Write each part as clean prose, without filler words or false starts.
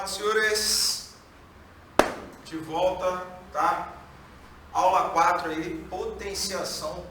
Olá, senhores, de volta, tá? Aula 4 aí, potenciação,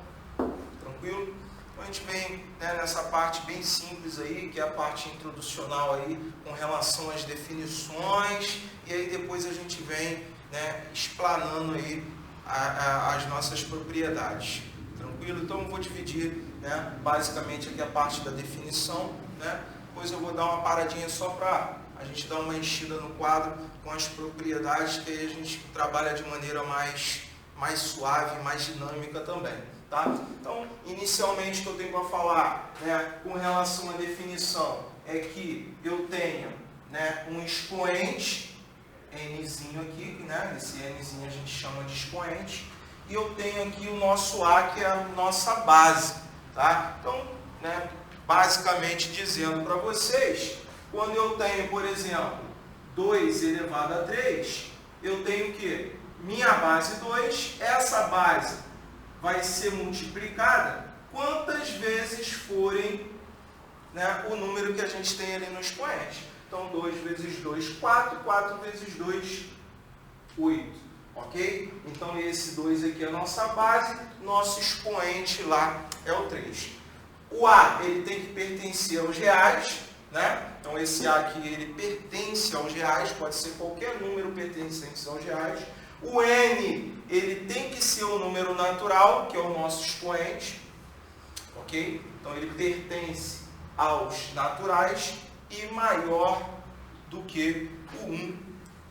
tranquilo? Então a gente vem, né, nessa parte bem simples aí, que é a parte introducional aí, com relação às definições, e aí depois a gente vem, né, explanando aí as nossas propriedades, tranquilo? Então eu vou dividir, né, basicamente aqui a parte da definição, né? Depois eu vou dar uma paradinha só para a gente dar uma enchida no quadro com as propriedades, que aí a gente trabalha de maneira mais suave, mais dinâmica também, tá? Então, inicialmente, o que eu tenho para falar, né, com relação à definição é que eu tenho, né, um expoente, nzinho aqui, né, esse nzinho a gente chama de expoente, e eu tenho aqui o nosso A, que é a nossa base, tá? Então, né, basicamente dizendo para vocês, quando eu tenho, por exemplo, 2 elevado a 3, eu tenho que minha base 2, essa base vai ser multiplicada quantas vezes forem, né, o número que a gente tem ali no expoente. Então, 2 vezes 2, 4, 4 vezes 2, 8. Ok? Então, esse 2 aqui é a nossa base, nosso expoente lá é o 3. O A, ele tem que pertencer aos reais, né? Então, esse A aqui, ele pertence aos reais, pode ser qualquer número pertencente aos reais. O N, ele tem que ser um número natural, que é o nosso expoente, ok? Então, ele pertence aos naturais e maior do que o 1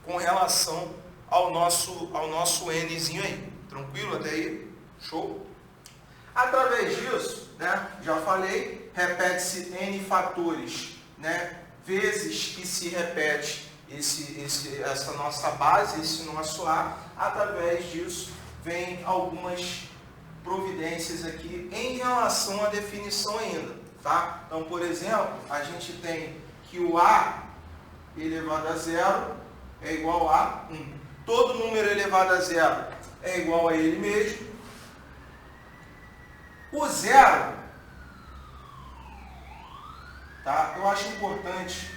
com relação ao nosso Nzinho aí. Tranquilo até aí? Show? Através disso, né, já falei, repete-se N fatores, né, vezes que se repete essa nossa base, esse nosso A. Através disso, vem algumas providências aqui em relação à definição ainda, tá? Então, por exemplo, a gente tem que o A elevado a 0 é igual a 1. Todo número elevado a 0 é igual a ele mesmo. O 0, tá? Eu acho importante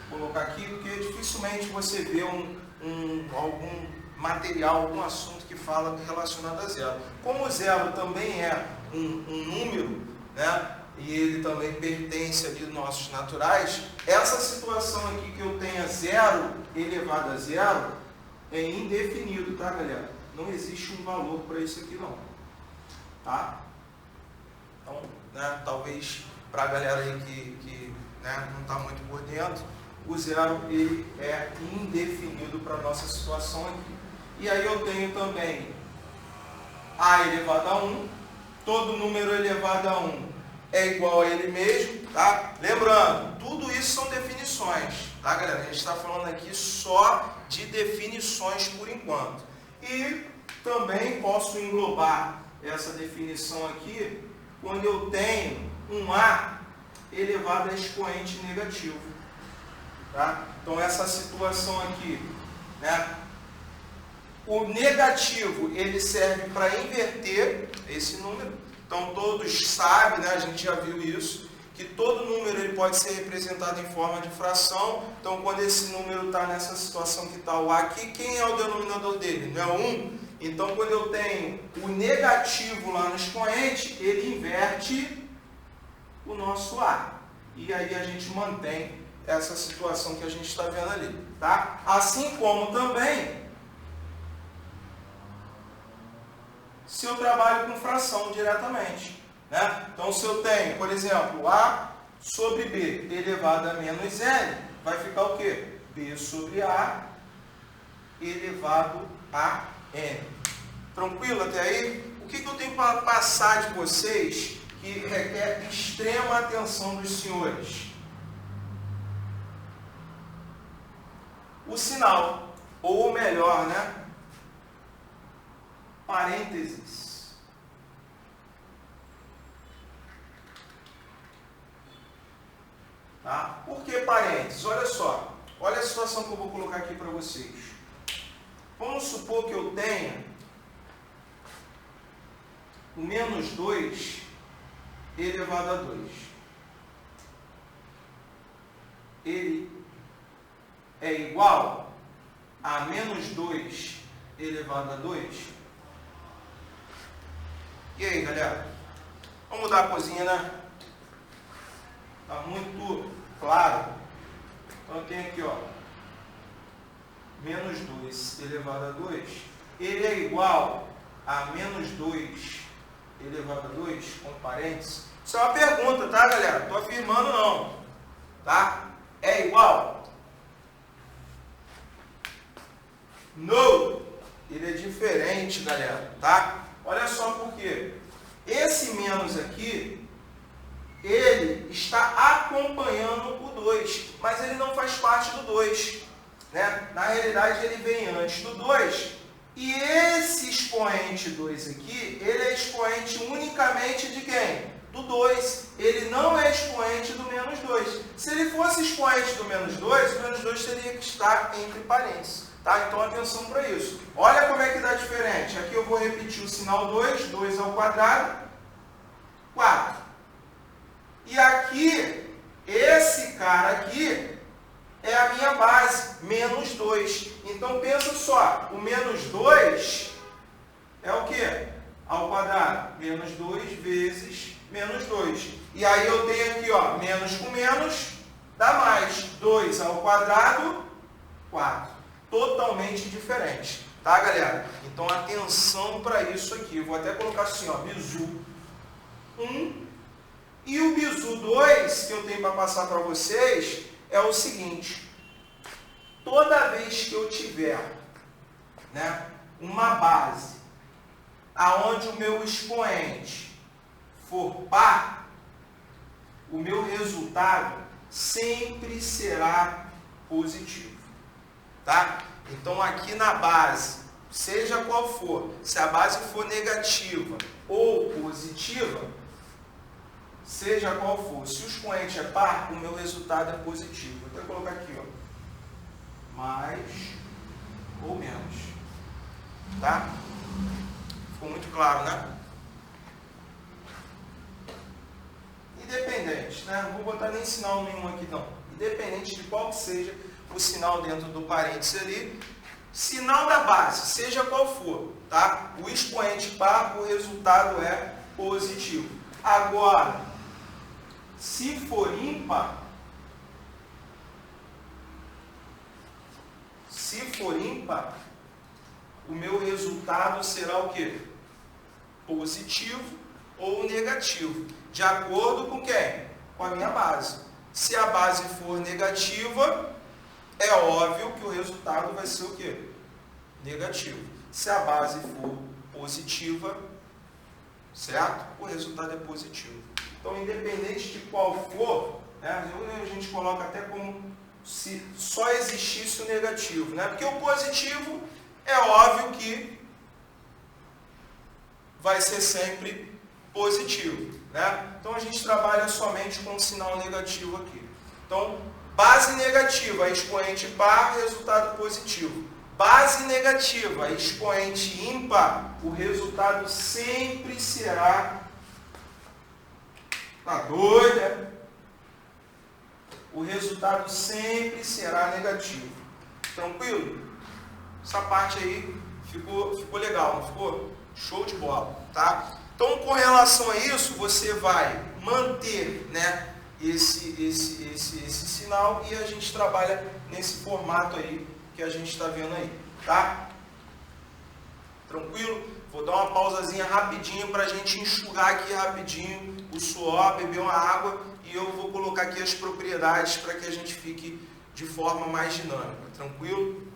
colocar aqui, porque dificilmente você vê algum material, algum assunto que fala relacionado a 0. Como o 0 também é um número, né? E ele também pertence ali aos nossos naturais, essa situação aqui que eu tenha 0 elevado a 0 é indefinido, tá, galera? Não existe um valor para isso aqui não, tá? Então, né, talvez para a galera aí que né, não está muito por dentro, o 0 ele é indefinido para a nossa situação aqui. E aí eu tenho também A elevado a 1, todo número elevado a 1 é igual a ele mesmo, tá? Lembrando, tudo isso são definições, tá, galera? A gente está falando aqui só de definições por enquanto. E também posso englobar essa definição aqui quando eu tenho um A elevado a expoente negativo, tá? Então, essa situação aqui, né? O negativo, ele serve para inverter esse número. Então, todos sabem, né? A gente já viu isso, que todo número ele pode ser representado em forma de fração. Então, quando esse número está nessa situação que está o A aqui, quem é o denominador dele? Não é o 1? Então, quando eu tenho o negativo lá no expoente, ele inverte o nosso A. E aí a gente mantém essa situação que a gente está vendo ali, tá? Assim como também, se eu trabalho com fração diretamente, né? Então, se eu tenho, por exemplo, A sobre B elevado a menos N, vai ficar o quê? B sobre A elevado a N. Tranquilo até aí? O que eu tenho para passar de vocês que requer extrema atenção dos senhores? O sinal, ou melhor, né? Parênteses. Tá? Por que parênteses? Olha só. Olha a situação que eu vou colocar aqui para vocês. Vamos supor que eu tenha o menos 2 elevado a 2. Ele é igual a menos 2 elevado a 2? E aí, galera? Vamos mudar a cozinha, né? Tá muito claro. Então, eu tenho aqui, ó, menos 2 elevado a 2. Ele é igual a menos 2 elevado a 2, com parênteses. Isso é uma pergunta, tá, galera? Não estou afirmando, não. Tá? É igual? Não! Ele é diferente, galera, tá? Olha só por quê. Esse menos aqui, ele está acompanhando o 2, mas ele não faz parte do 2. Né? Na realidade, ele vem antes do 2. E esse expoente 2 aqui, ele é expoente unicamente de quem? Do 2. Ele não é expoente do menos 2. Se ele fosse expoente do menos 2, o menos 2 teria que estar entre parênteses. Tá? Então, atenção para isso. Olha como é que dá diferente. Aqui eu vou repetir o sinal 2, 2 ao quadrado, 4. E aqui, esse cara aqui é a minha base, menos 2. Então, pensa só, o menos 2 é o quê? Ao quadrado, menos 2 vezes menos 2. E aí eu tenho aqui, ó, menos com menos, dá mais. 2 ao quadrado, 4. Totalmente diferente, tá, galera? Então, atenção para isso aqui. Eu vou até colocar assim, ó, bizu 1. E o bizu 2, que eu tenho para passar para vocês, é o seguinte. Toda vez que eu tiver, né, uma base aonde o meu expoente for par, o meu resultado sempre será positivo. Tá? Então, aqui na base, seja qual for, se a base for negativa ou positiva, seja qual for, se o expoente é par, o meu resultado é positivo. Vou até colocar aqui, ó, mais ou menos. Tá? Ficou muito claro, né? Independente, né? Não vou botar nem sinal nenhum aqui, não. Independente de qual que seja o sinal dentro do parênteses ali, sinal da base, seja qual for, tá? O expoente par, o resultado é positivo. Agora, se for ímpar, o meu resultado será o quê? Positivo ou negativo, de acordo com quem? Com a minha base. Se a base for negativa, é óbvio que o resultado vai ser o quê? Negativo. Se a base for positiva, certo? O resultado é positivo. Então, independente de qual for, né, a gente coloca até como se só existisse o negativo, né? Porque o positivo é óbvio que vai ser sempre positivo, né? Então, a gente trabalha somente com um sinal negativo aqui. Então, base negativa, expoente par, resultado positivo. Base negativa, expoente ímpar, o resultado sempre será... Tá doida? O resultado sempre será negativo. Tranquilo? Essa parte aí ficou legal, não ficou? Show de bola, tá? Então, com relação a isso, você vai manter, né, esse sinal e a gente trabalha nesse formato aí que a gente está vendo aí, tá? Tranquilo? Vou dar uma pausazinha rapidinho para a gente enxugar aqui rapidinho o suor, beber uma água e eu vou colocar aqui as propriedades para que a gente fique de forma mais dinâmica. Tranquilo?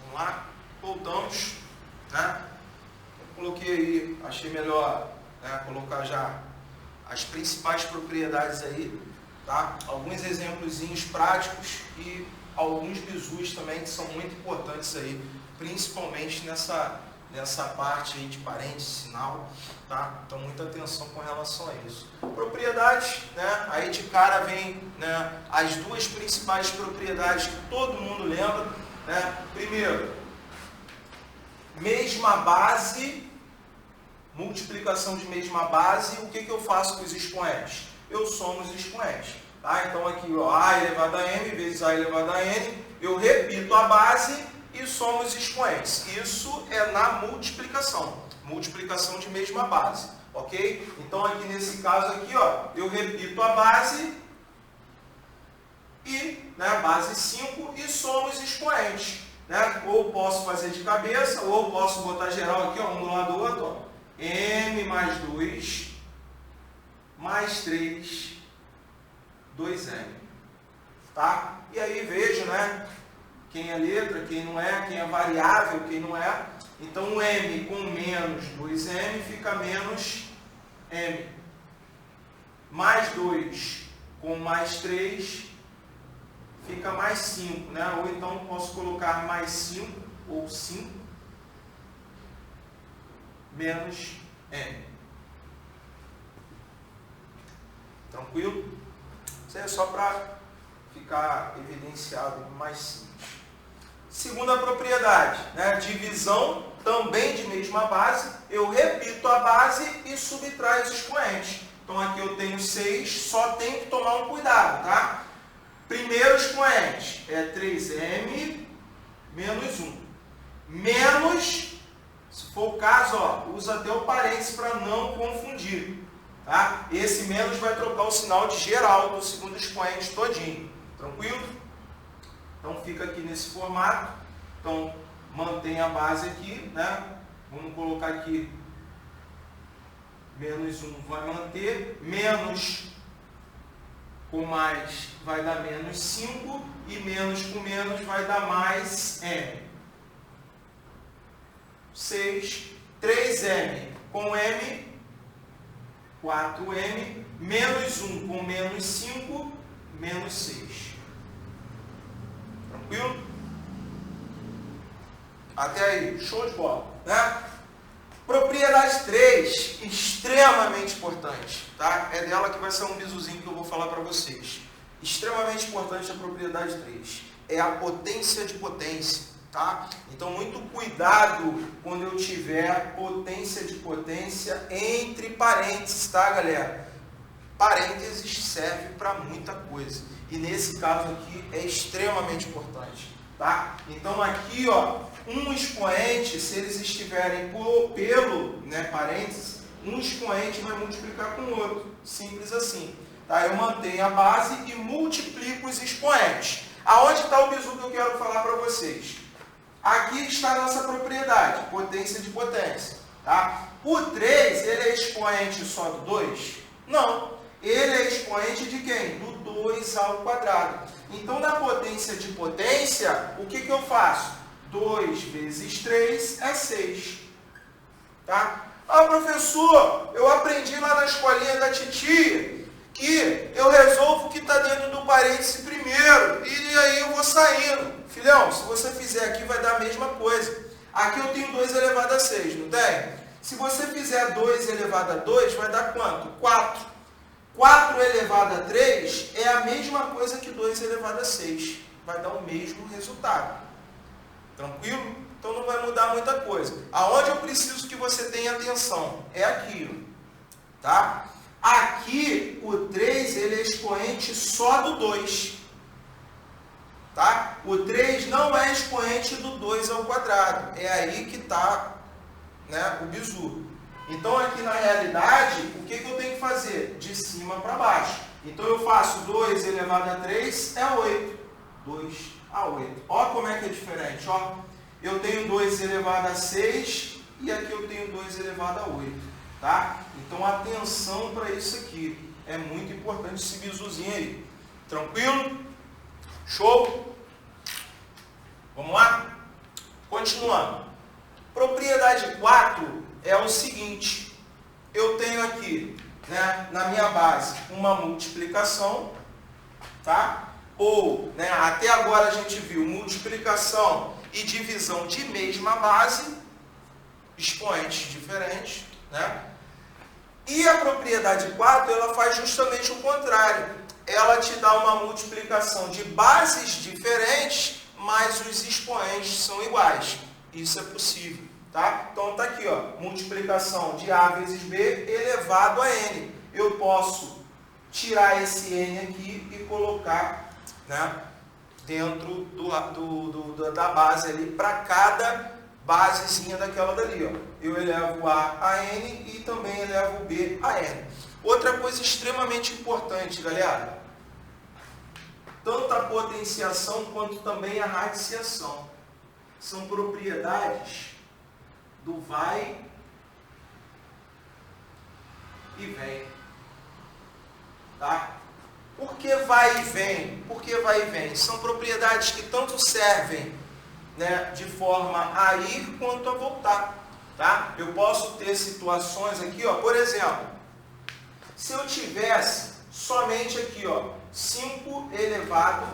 Vamos lá? Voltamos, né? Eu coloquei aí, achei melhor, né, colocar já as principais propriedades aí, tá? Alguns exemplozinhos práticos e alguns bizus também que são muito importantes aí, principalmente nessa parte aí de parênteses, sinal, tá? Então, muita atenção com relação a isso. Propriedades, né? Aí de cara vem, né, as duas principais propriedades que todo mundo lembra, né? Primeiro, mesma base, multiplicação de mesma base, o que eu faço com os expoentes? Eu somo os expoentes. Tá? Então aqui, ó, A elevado a M vezes A elevado a N, eu repito a base e somo os expoentes. Isso é na multiplicação, multiplicação de mesma base, ok? Então aqui nesse caso aqui, ó, eu repito a base e, né, base 5 e somo os expoentes, né? Ou posso fazer de cabeça, ou posso botar geral aqui, ó, um do lado do outro, ó, M mais 2 mais 3, 2M, tá? E aí vejo, né, quem é letra, quem não é, quem é variável, quem não é. Então o M com menos 2M fica menos M. Mais 2 com mais 3 fica mais 5, né? Ou então posso colocar mais 5 ou 5 menos M. Tranquilo? Isso aí é só para ficar evidenciado mais simples. Segunda propriedade, né? Divisão também de mesma base. Eu repito a base e subtraio os expoentes. Então aqui eu tenho 6, só tenho que tomar um cuidado, tá? Primeiro expoente é 3M menos 1. Menos, se for o caso, ó, usa até o parênteses para não confundir. Tá? Esse menos vai trocar o sinal de geral do segundo expoente todinho. Tranquilo? Então fica aqui nesse formato. Então mantém a base aqui, né? Vamos colocar aqui menos 1 vai manter, menos com mais vai dar menos 5 e menos com menos vai dar mais M. 6, 3M com M, 4M, menos 1 com menos 5, menos 6. Tranquilo? Até aí, show de bola, né? Propriedade 3, extremamente importante, tá? É dela que vai ser um bizuzinho que eu vou falar para vocês. Extremamente importante a propriedade 3. É a potência de potência, tá? Então, muito cuidado quando eu tiver potência de potência entre parênteses, tá, galera? Parênteses serve para muita coisa. E nesse caso aqui é extremamente importante, tá? Então, aqui, ó, um expoente, se eles estiverem pelo, né, parênteses, um expoente vai multiplicar com o outro. Simples assim. Tá? Eu mantenho a base e multiplico os expoentes. Aonde está o bizu que eu quero falar para vocês? Aqui está a nossa propriedade, potência de potência. Tá? O 3, ele é expoente só do 2? Não. Ele é expoente de quem? Do 2 ao quadrado. Então, na potência de potência, o que eu faço? 2 vezes 3 é 6. Tá? Ah, professor, eu aprendi lá na escolinha da titia que eu resolvo o que está dentro do parêntese primeiro e aí eu vou saindo. Filhão, se você fizer aqui vai dar a mesma coisa. Aqui eu tenho 2 elevado a 6, não tem? Se você fizer 2 elevado a 2, vai dar quanto? 4. 4 elevado a 3 é a mesma coisa que 2 elevado a 6. Vai dar o mesmo resultado. Tranquilo? Então não vai mudar muita coisa. Aonde eu preciso que você tenha atenção? É aqui. Tá? Aqui, o 3 ele é expoente só do 2. Tá? O 3 não é expoente do 2 ao quadrado. É aí que está, né, o bizu. Então, aqui na realidade, o que eu tenho que fazer? De cima para baixo. Então, eu faço 2 elevado a 3 é 8. 2 a 8. Olha como é que é diferente. Ó. Eu tenho 2 elevado a 6 e aqui eu tenho 2 elevado a 8. Tá? Então, atenção para isso aqui. É muito importante esse bizuzinho aí. Tranquilo? Show? Vamos lá? Continuando. Propriedade 4 é o seguinte. Eu tenho aqui, né, na minha base uma multiplicação, tá? Ou, né, até agora a gente viu multiplicação e divisão de mesma base, expoentes diferentes, né? E a propriedade 4, ela faz justamente o contrário. Ela te dá uma multiplicação de bases diferentes, mas os expoentes são iguais. Isso é possível, tá? Então tá aqui, ó, multiplicação de A vezes B elevado a N. Eu posso tirar esse n aqui e colocar, né, dentro da base ali, para cada basezinha daquela dali. Ó. Eu elevo A a N e também elevo B a N. Outra coisa extremamente importante, galera, tanto a potenciação quanto também a radiciação são propriedades do vai e vem. Tá? Por que vai e vem? Por que vai e vem? São propriedades que tanto servem, né, de forma a ir quanto a voltar. Tá? Eu posso ter situações aqui, ó, por exemplo, se eu tivesse somente aqui, ó, 5 elevado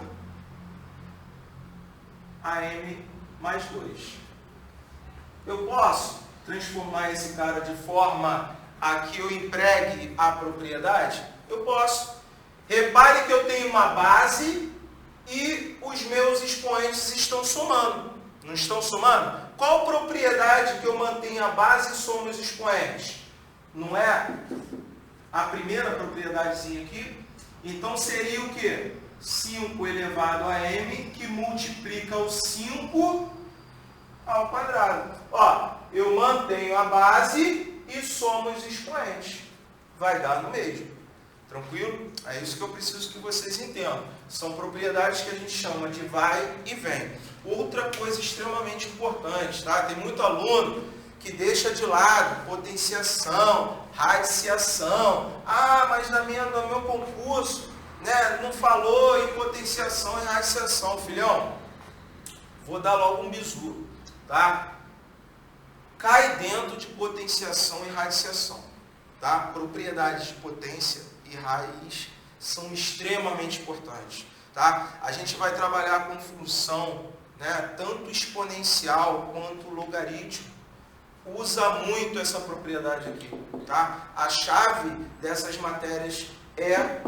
a m mais 2. Eu posso transformar esse cara de forma a que eu empregue a propriedade? Eu posso. Repare que eu tenho uma base e os meus expoentes estão somando. Não estão somando? Qual propriedade que eu mantenho a base e somo os expoentes? Não é a primeira propriedadezinha aqui? Então seria o quê? 5 elevado a m, que multiplica o 5 ao quadrado. Ó, eu mantenho a base e somo os expoentes. Vai dar no mesmo. Tranquilo? É isso que eu preciso que vocês entendam. São propriedades que a gente chama de vai e vem. Outra coisa extremamente importante, tá? Tem muito aluno que deixa de lado potenciação, radiciação. Ah, mas no meu concurso, né, não falou em potenciação e radiciação. Filhão, vou dar logo um bizu, tá? Cai dentro de potenciação e radiciação, tá? Propriedades de potência e raiz são extremamente importantes, tá? A gente vai trabalhar com função, né, tanto exponencial quanto logaritmo. Usa muito essa propriedade aqui, tá? A chave dessas matérias é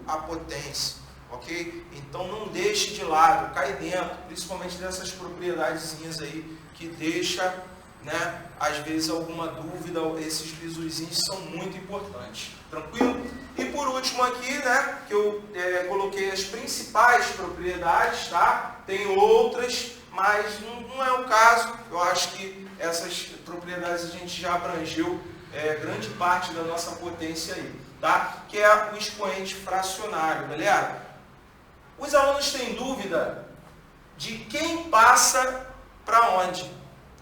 a potência, ok? Então não deixe de lado, cai dentro, principalmente dessas propriedadezinhas aí que deixa, né, às vezes alguma dúvida. Esses bisuzinhos são muito importantes, tranquilo? E por último aqui, né, que eu coloquei as principais propriedades, tá? Tem outras, mas não é o caso. Eu acho que essas propriedades a gente já abrangeu grande parte da nossa potência aí, tá? Que é o expoente fracionário, galera. Os alunos têm dúvida de quem passa para onde,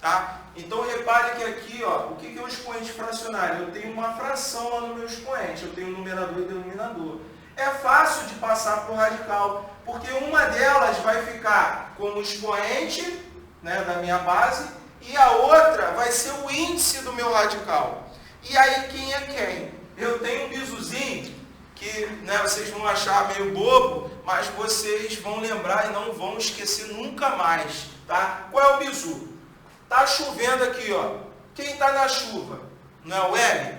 tá? Então repare que aqui, ó, o que é o expoente fracionário? Eu tenho uma fração lá no meu expoente, eu tenho um numerador e denominador. É fácil de passar para o radical, porque uma delas vai ficar como expoente, né, da minha base, e a outra vai ser o índice do meu radical. E aí quem é quem? Eu tenho um bisuzinho que, né, vocês vão achar meio bobo, mas vocês vão lembrar e não vão esquecer nunca mais, tá? Qual é o bizu? Tá chovendo aqui, ó. Quem está na chuva? Não é o M?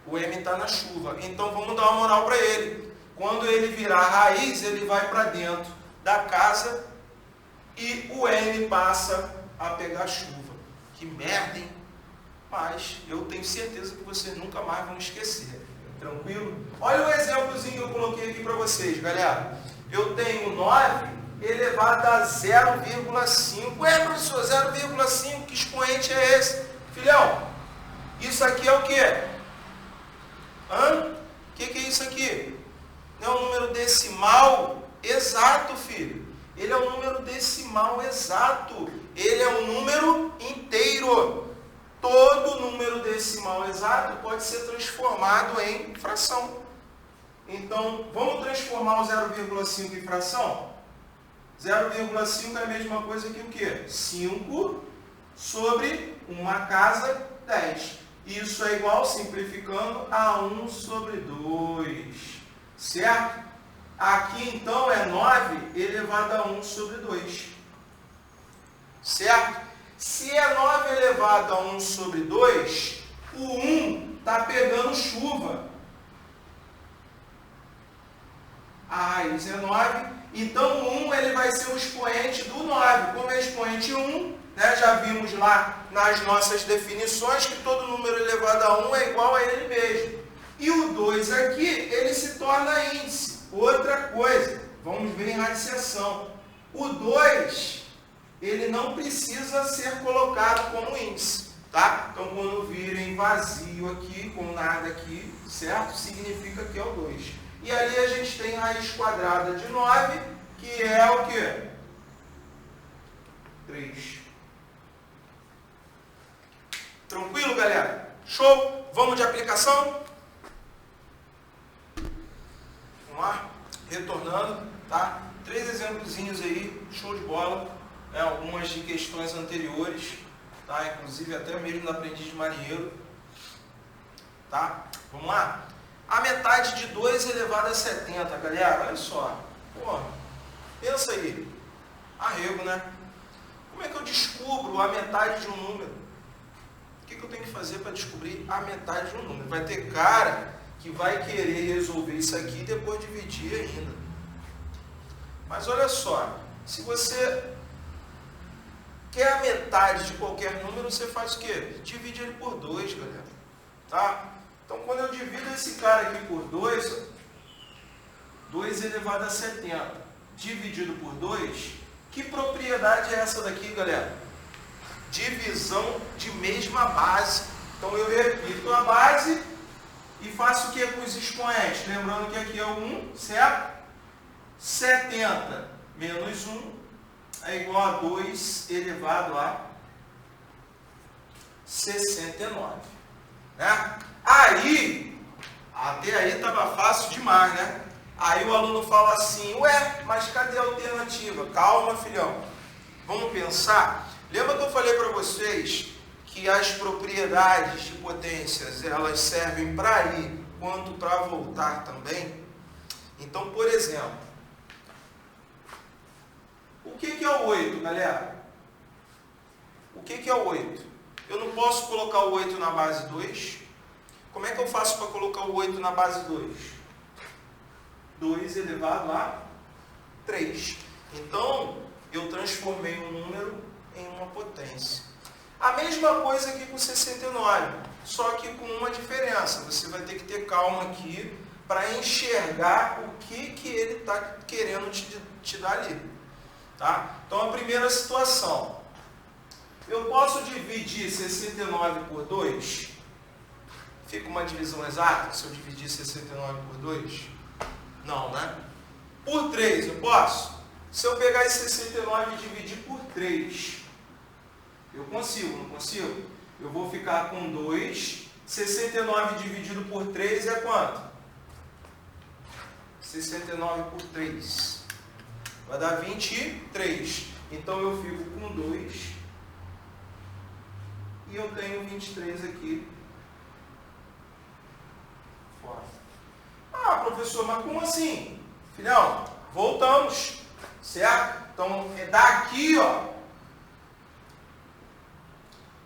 O M está na chuva. Então vamos dar uma moral para ele. Quando ele virar raiz, ele vai para dentro da casa e o M passa a pegar chuva. Que merda, hein? Mas eu tenho certeza que vocês nunca mais vão esquecer. Tranquilo? Olha o exemplozinho que eu coloquei aqui para vocês, galera. Eu tenho 9 elevado a 0,5. Ué, professor, 0,5, que expoente é esse? Filhão, isso aqui é o quê? O que é isso aqui? Não é um número decimal exato, filho. Ele é um número decimal exato. Ele é um número inteiro. Todo número decimal exato pode ser transformado em fração. Então, vamos transformar o 0,5 em fração? 0,5 é a mesma coisa que o quê? 5 sobre uma casa 10. Isso é igual, simplificando, a 1 sobre 2. Certo? Aqui, então, é 9 elevado a 1 sobre 2. Certo? Se é 9 elevado a 1 sobre 2, o 1 está pegando chuva. A raiz é 9. Então, o 1 ele vai ser o expoente do 9. Como é expoente 1, né, já vimos lá nas nossas definições que todo número elevado a 1 é igual a ele mesmo. E o 2 aqui, ele se torna índice. Outra coisa, vamos ver em radiciação. O 2, ele não precisa ser colocado como índice, tá? Então, quando virem vazio aqui, com nada aqui, certo? Significa que é o 2. E ali a gente tem raiz quadrada de 9, que é o quê? 3. Tranquilo, galera? Show? Vamos de aplicação? Vamos lá? Retornando, tá? 3 exemplozinhos aí, show de bola. Algumas de questões anteriores, tá? Inclusive até mesmo da aprendiz de marinheiro. Tá? Vamos lá? A metade de 2 elevado a 70, galera, olha só. Pô, pensa aí. Arrego, né? Como é que eu descubro a metade de um número? O que eu tenho que fazer para descobrir a metade de um número? Vai ter cara que vai querer resolver isso aqui e depois dividir ainda. Mas olha só, se você quer a metade de qualquer número, você faz o quê? Divide ele por 2, galera. Tá? Então, quando eu divido esse cara aqui por 2, 2 elevado a 70, dividido por 2, que propriedade é essa daqui, galera? Divisão de mesma base. Então, eu repito a base e faço o que com os expoentes? Lembrando que aqui é o 1, certo? 70 menos 1 é igual a 2 elevado a 69. Né? Aí, até aí estava fácil demais, né? Aí o aluno fala assim, ué, mas cadê a alternativa? Calma, filhão. Vamos pensar. Lembra que eu falei para vocês que as propriedades de potências, elas servem para ir quanto para voltar também? Então, por exemplo, o que é o 8, galera? O que é o 8? Eu não posso colocar o 8 na base 2? Como é que eu faço para colocar o 8 na base 2? 2 elevado a 3. Então, eu transformei um número em uma potência. A mesma coisa aqui com 69, só que com uma diferença. Você vai ter que ter calma aqui para enxergar o que ele está querendo te dar ali. Tá? Então, a primeira situação. Eu posso dividir 69 por 2? Fica uma divisão exata se eu dividir 69 por 2? Não, né? Por 3 eu posso? Se eu pegar esse 69 e dividir por 3, eu consigo, não consigo? Eu vou ficar com 2. 69 dividido por 3 é quanto? 69 por 3. Vai dar 23. Então eu fico com 2. E eu tenho 23 aqui fora. Ah, professor, mas como assim? Filhão, voltamos. Certo? Então, é daqui, ó.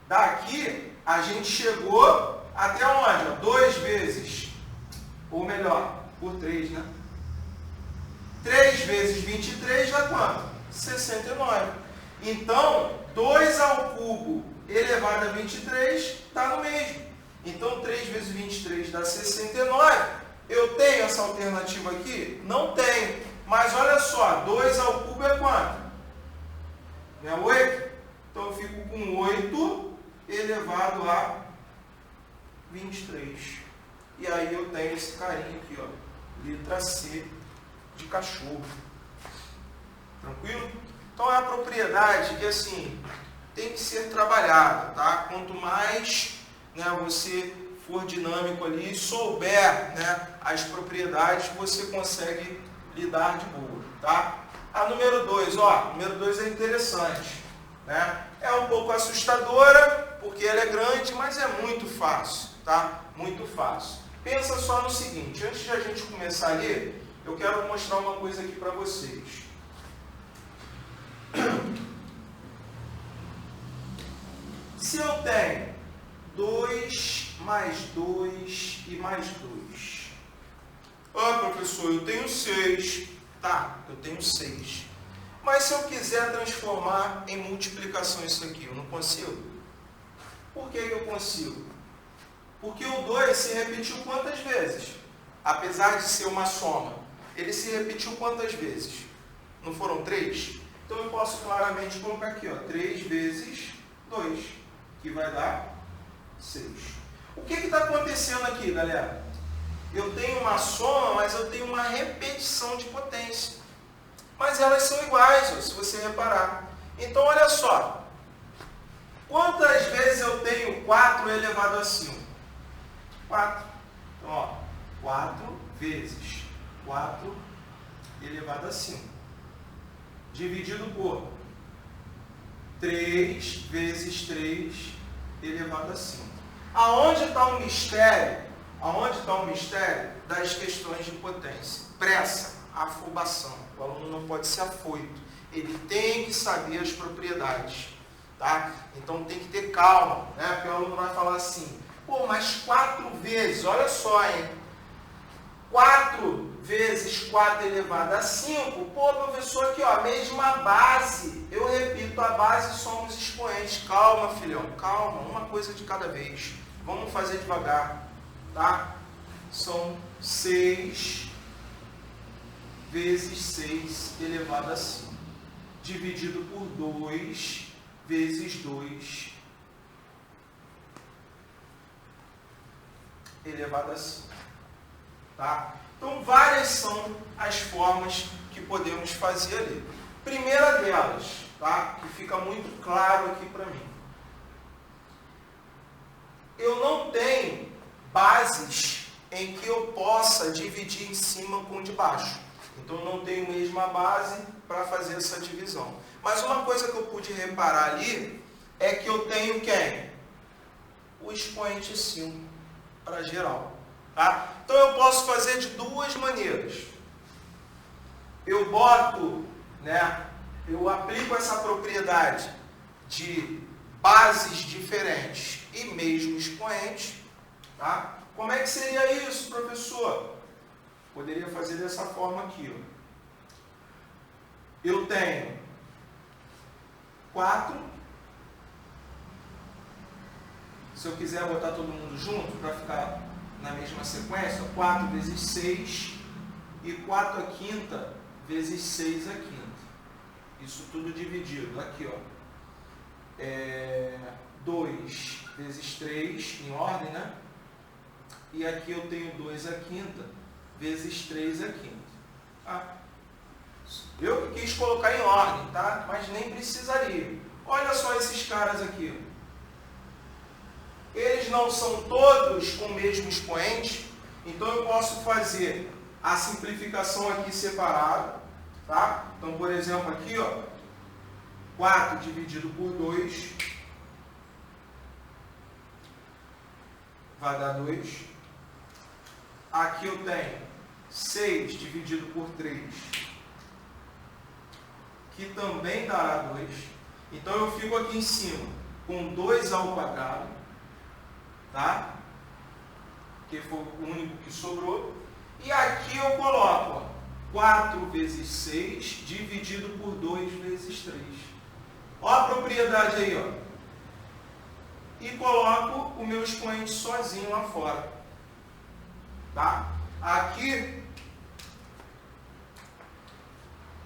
Daqui, a gente chegou até onde? Ó? 2 vezes. Ou melhor, por 3, né? 3 vezes 23 dá quanto? 69. Então, 2 ao cubo elevado a 23 está no mesmo. Então, 3 vezes 23 dá 69. Eu tenho essa alternativa aqui? Não tenho. Mas olha só, 2 ao cubo é quanto? Não é 8? Então, eu fico com 8 elevado a 23. E aí eu tenho esse carinha aqui, ó. Letra C de cachorro. Tranquilo? Então, é a propriedade que, assim, tem que ser trabalhada, tá? Quanto mais, né, você for dinâmico ali, souber, né, as propriedades, você consegue lidar de boa, tá? A número 2, ó, número 2 é interessante, né? É um pouco assustadora, porque ela é grande, mas é muito fácil, tá? Muito fácil. Pensa só no seguinte, antes de a gente começar a ler, eu quero mostrar uma coisa aqui para vocês. Se eu tenho 2 mais 2 e mais 2. Ah, professor, eu tenho 6. Tá, eu tenho 6. Mas se eu quiser transformar em multiplicação isso aqui, eu não consigo? Por que eu consigo? Porque o 2 se repetiu quantas vezes? Apesar de ser uma soma, ele se repetiu quantas vezes? Não foram 3? Então eu posso claramente colocar aqui, ó, 3 vezes 2, que vai dar 6. O que está acontecendo aqui, galera? Eu tenho uma soma, mas eu tenho uma repetição de potência. Mas elas são iguais, ó, se você reparar. Então, olha só. Quantas vezes eu tenho 4 elevado a 5? 4. Então, ó, 4 vezes 4 elevado a 5. Dividido por 3 vezes 3 elevado a 5. Aonde está o mistério? Aonde está o mistério das questões de potência? Pressa, afobação. O aluno não pode ser afoito. Ele tem que saber as propriedades. Tá? Então tem que ter calma, né? Porque o aluno vai falar assim, pô, mas 4 vezes, olha só, hein? 4 vezes 4 elevado a 5, pô, professor, aqui, ó, a mesma base. Eu repito, a base somos expoentes. Calma, filhão, calma, uma coisa de cada vez. Vamos fazer devagar, tá? São 6 vezes 6 elevado a 5, dividido por 2 vezes 2 elevado a 5. Tá? Então, várias são as formas que podemos fazer ali. Primeira delas, tá? Que fica muito claro aqui para mim. Eu não tenho bases em que eu possa dividir em cima com de baixo. Então, eu não tenho mesma base para fazer essa divisão. Mas uma coisa que eu pude reparar ali é que eu tenho quem? O expoente 5 para geral. Tá? Então eu posso fazer de duas maneiras. Eu boto, né, eu aplico essa propriedade de bases diferentes e mesmo expoente. Tá? Como é que seria isso, professor? Poderia fazer dessa forma aqui. Ó. Eu tenho 4. Se eu quiser botar todo mundo junto para ficar na mesma sequência, 4 vezes 6 e 4 a quinta vezes 6 a quinta. Isso tudo dividido. Aqui, ó. 2 vezes 3, em ordem, né? E aqui eu tenho 2 a quinta vezes 3 a quinta. Ah, eu que quis colocar em ordem, tá? Mas nem precisaria. Olha só esses caras aqui. Eles não são todos com o mesmo expoente, então eu posso fazer a simplificação aqui separada, tá? Então, por exemplo, aqui, ó, 4 dividido por 2 vai dar 2. Aqui eu tenho 6 dividido por 3, que também dará 2. Então, eu fico aqui em cima com 2 ao quadrado, tá? Que foi o único que sobrou. E aqui eu coloco, ó, 4 vezes 6 dividido por 2 vezes 3. Ó a propriedade aí, ó. E coloco o meu expoente sozinho lá fora. Tá? Aqui,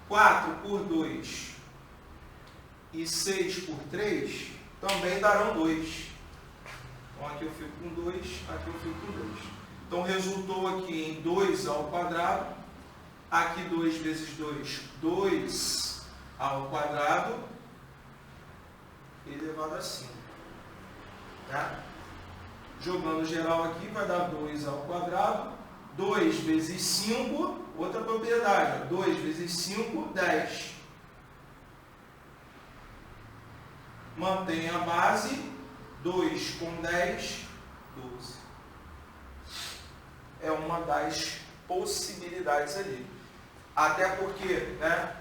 4 por 2 e 6 por 3 também darão 2. Então, aqui eu fico com 2, aqui eu fico com 2. Então, resultou aqui em 2 ao quadrado. Aqui 2 vezes 2, 2 ao quadrado elevado a 5. Tá? Jogando geral aqui, vai dar 2 ao quadrado. 2 vezes 5, outra propriedade. 2 vezes 5, 10. Mantém a base. 2 com 10, 12. É uma das possibilidades ali. Até porque, né,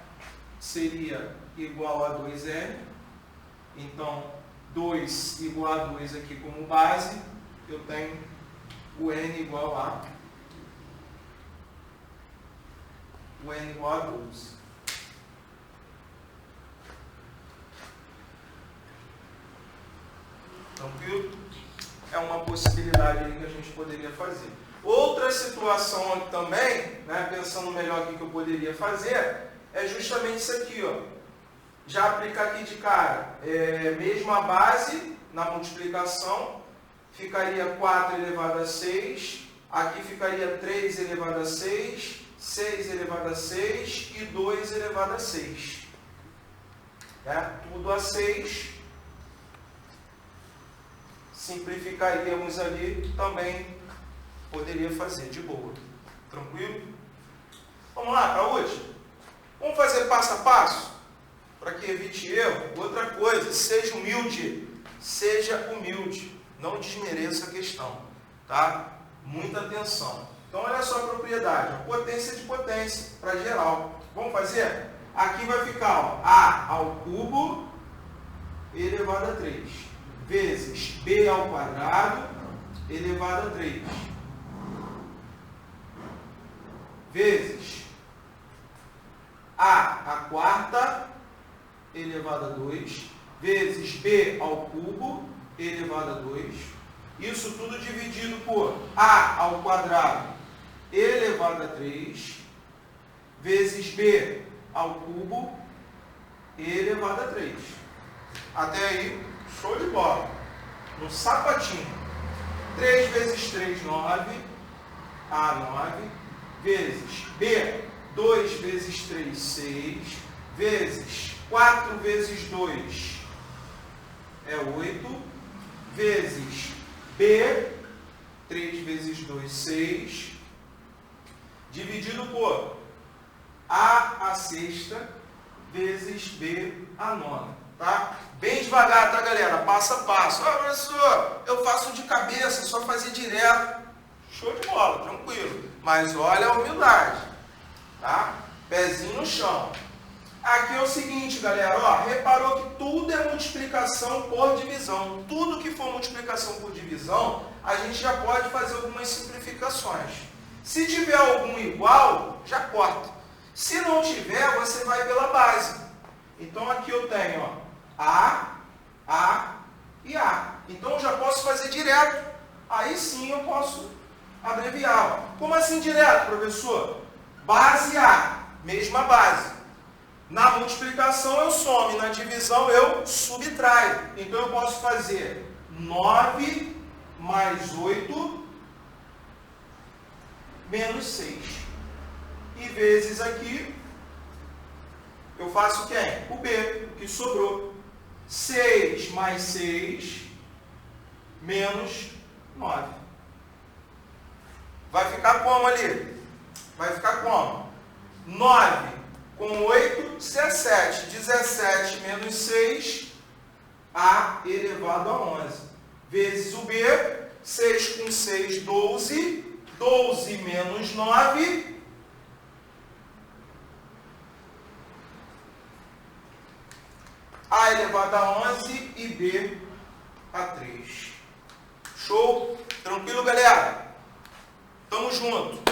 seria igual a 2n. Então, 2 igual a 2 aqui como base. Eu tenho o n igual a 12. Tranquilo? É uma possibilidade aí que a gente poderia fazer. Outra situação aqui também, né, pensando melhor aqui que eu poderia fazer, é justamente isso aqui, ó. Já aplicar aqui de cara, mesma base na multiplicação, ficaria 4 elevado a 6, aqui ficaria 3 elevado a 6, 6 elevado a 6 e 2 elevado a 6. Tudo a 6. Simplificaríamos ali, também poderia fazer de boa. Tranquilo? Vamos lá para a última? Vamos fazer passo a passo? Para que evite erro. Outra coisa, seja humilde. Seja humilde. Não desmereça a questão. Tá? Muita atenção. Então, olha só a propriedade. A potência de potência, para geral. Vamos fazer? Aqui vai ficar ó, A ao cubo elevado a 3. Vezes B ao quadrado elevado a 3. Vezes A quarta elevado a 2. Vezes B ao cubo elevado a 2. Isso tudo dividido por A ao quadrado elevado a 3. Vezes B ao cubo elevado a 3. Até aí, show de bola. No sapatinho. 3 vezes 3, 9. A, 9. Vezes B, 2 vezes 3, 6. Vezes 4 vezes 2 é 8. Vezes B, 3 vezes 2, 6. Dividido por A sexta vezes B a nona. Tá? Bem devagar, tá, galera? Passo a passo. Ah, professor, eu faço de cabeça, só fazer direto. Show de bola, tranquilo. Mas olha a humildade. Tá? Pezinho no chão. Aqui é o seguinte, galera. Ó, reparou que tudo é multiplicação por divisão. Tudo que for multiplicação por divisão, a gente já pode fazer algumas simplificações. Se tiver algum igual, já corta. Se não tiver, você vai pela base. Então, aqui eu tenho ó, A e A. Então, eu já posso fazer direto. Aí sim eu posso abreviar. Ó. Como assim direto, professor? Base A, mesma base. Na multiplicação eu somo, na divisão eu subtraio. Então, eu posso fazer 9 mais 8 menos 6. E vezes aqui, eu faço quem? O B, o que sobrou. 6 mais 6 menos 9. Vai ficar como ali? Vai ficar como? 9 com 8, 17. 17 menos 6, A elevado a 11. Vezes o B, 6 com 6, 12. 12 menos 9, A elevado a 11 e B a 3. Show? Tranquilo, galera? Tamo junto.